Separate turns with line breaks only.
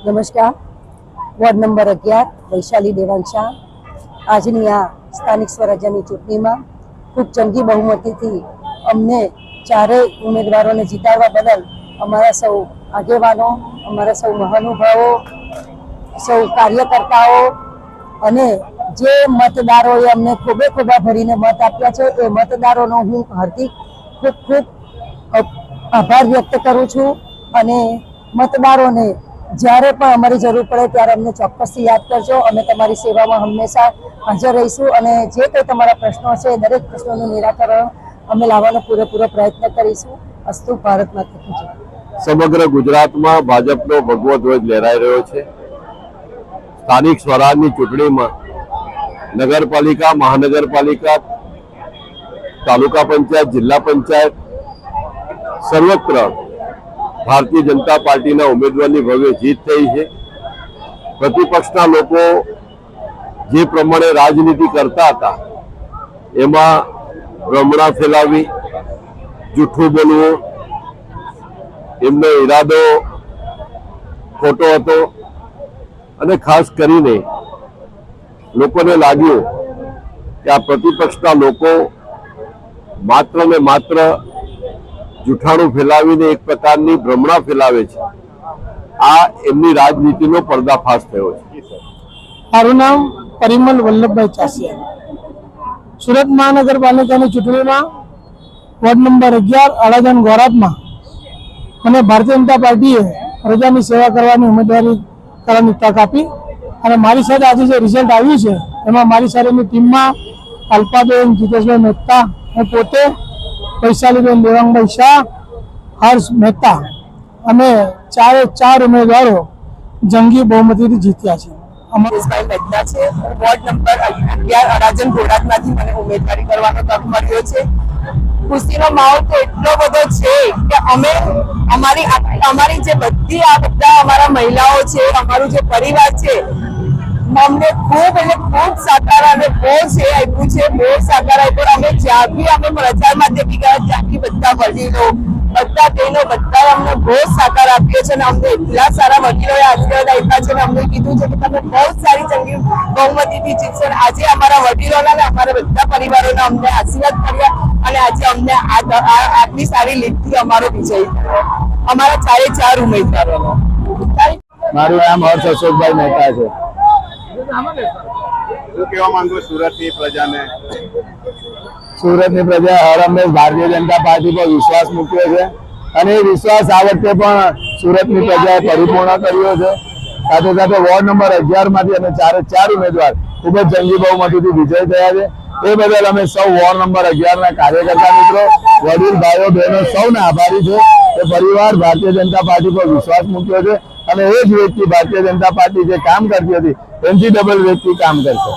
નમસ્કાર. Ward number 11 Vaishali Devansha. આજની આ સ્થાનિક સ્વરાજ્યની ચૂંટણીમાં ખૂબ જંગી બહુમતીથી અમને ચારેય ઉમેદવારોને જીતાડવા બદલ અમારા સૌ આગેવાનો, અમારા સૌ મહાનુભાવો, સૌ કાર્યકર્તાઓ અને જે મતદારોએ અમને ખોબે ખોબા ભરીને મત આપ્યા છે એ મતદારોનો હું હાર્દિક ખૂબ ખૂબ આભાર વ્યક્ત કરું છું. અને મતદારોને જ્યારે પણ અમારી જરૂર પડે ત્યારે અમને ચોક્કસથી યાદ કરજો. અમે તમારી સેવામાં હંમેશા હાજર રહીશું અને જે કંઈ તમારા પ્રશ્નો છે દરેક પ્રશ્નોનું નિરાકરણ અમે લાવવાનો પૂરેપૂરો પ્રયત્ન કરીશું. અસ્તુ. ભારત માતા કી જય.
સમગ્ર ગુજરાતમાં ભાજપનો ભગવો ધ્વજ લહેરાઈ રહ્યો છે. સ્થાનિક સ્વરાજની ચૂંટણીમાં નગરપાલિકા, મહાનગરપાલિકા, તાલુકા પંચાયત, જિલ્લા પંચાયત સર્વત્ર ભારતીય જનતા પાર્ટીના ઉમેદવારની ભવ્ય જીત થઈ છે. પ્રતિપક્ષના લોકો જે પ્રમાણે રાજનીતિ કરતા હતા એમાં ભ્રમણા ફેલાવી, જૂઠું બોલવું, એમનો ઈરાદો ખોટો હતો અને ખાસ કરીને લોકોને લાગ્યું કે આ પ્રતિપક્ષના લોકો માત્ર ને માત્ર જૂઠાણું ફેલાવીને એક પ્રકારની ભ્રમણા ફેલાવે છે. આ એમની રાજનીતિનો પર્દાફાશ થયો છે.
મારું નામ પરિમલ વલ્લભભાઈ ચાસિયા. સુરત મહાનગરપાલિકાની ચૂંટણીમાં વોર્ડ નંબર 11 અડાજણ ગોરાતમાં મને ભારતીય જનતા પાર્ટીએ પ્રજાની સેવા કરવાની ઉમેદવારી કરવાની તક આપી અને મારી સાથે આજે જે રિઝલ્ટ આવ્યું છે એમાં મારી સાથેની ટીમમાં અલ્પાબેન, જીતેશભાઈ મહેતા, હું પોતે, વૈશાલીબેન દેવાંગભાઈ શાહ, હર્ષ મહેતા, અમે ચાર ઉમેદવારો જંગી બહુમતીથી જીત્યા છે.
અમરેશભાઈ મહેતા છે. વોર્ડ નંબર 11 અડાજણ ગોરાતમાંથી મને ઉમેદવારી કરવાનો તક મળ્યો છે. ખુશીનો માહોલ તો એટલો બધો છે કે અમે અમારી જે બધી આ બધા અમારા મહિલાઓ છે, અમારું જે પરિવાર છે, અમને ખૂબ એટલે ખૂબ સહકાર અને બહુ છે આપ્યું છે, બહુ સહકાર આપ્યો. અમે જ્યાં બી અમે પ્રચારમાં જઈ ગયા ત્યાંથી બધા વડીલો, બધા બહેનો, બધા અમને બહુ સહકાર આપ્યો છે અને અમને એટલા સારા વડીલોએ આશીર્વાદ આપ્યા છે અને અમને કીધું છે કે તમે બહુ સારી જંગી બહુમતીથી જીતશો. આજે અમારા વડીલોના અને અમારા બધા પરિવારોના અમને આશીર્વાદ કર્યા અને આજે અમને આટલી સારી લીડથી અમારો વિજય થયો, અમારા ચાર ઉમેદવારોનો.
મારું નામ હર્ષ અશોકભાઈ મહેતા છે.
શું કહેવા માંગુ સુરતની પ્રજાને?
સુરતની પ્રજા હર હંમેશ ભારતીય જનતા પાર્ટી પર વિશ્વાસ મૂક્યો છે અને એ વિશ્વાસ આ વખતે પણ સુરતની પ્રજાએ પરિપૂર્ણ કર્યો છે. સાથે સાથે વોર્ડ નંબર 11 માંથી અમે ચાર ઉમેદવાર ખૂબ જ જંગી બહુમતીથી વિજય થયા છે. એ બદલ અમે સૌ વોર્ડ નંબર 11 ના કાર્યકર્તા મિત્રો, વડીલ ભાઈઓ બહેનો સૌને આભારી છે. એ પરિવાર ભારતીય જનતા પાર્ટી પર વિશ્વાસ મૂક્યો છે અને એ જ વ્યક્તિ ભારતીય જનતા પાર્ટી જે કામ કરતી હતી એનથી ડબલ વ્યક્તિ કામ કરશે.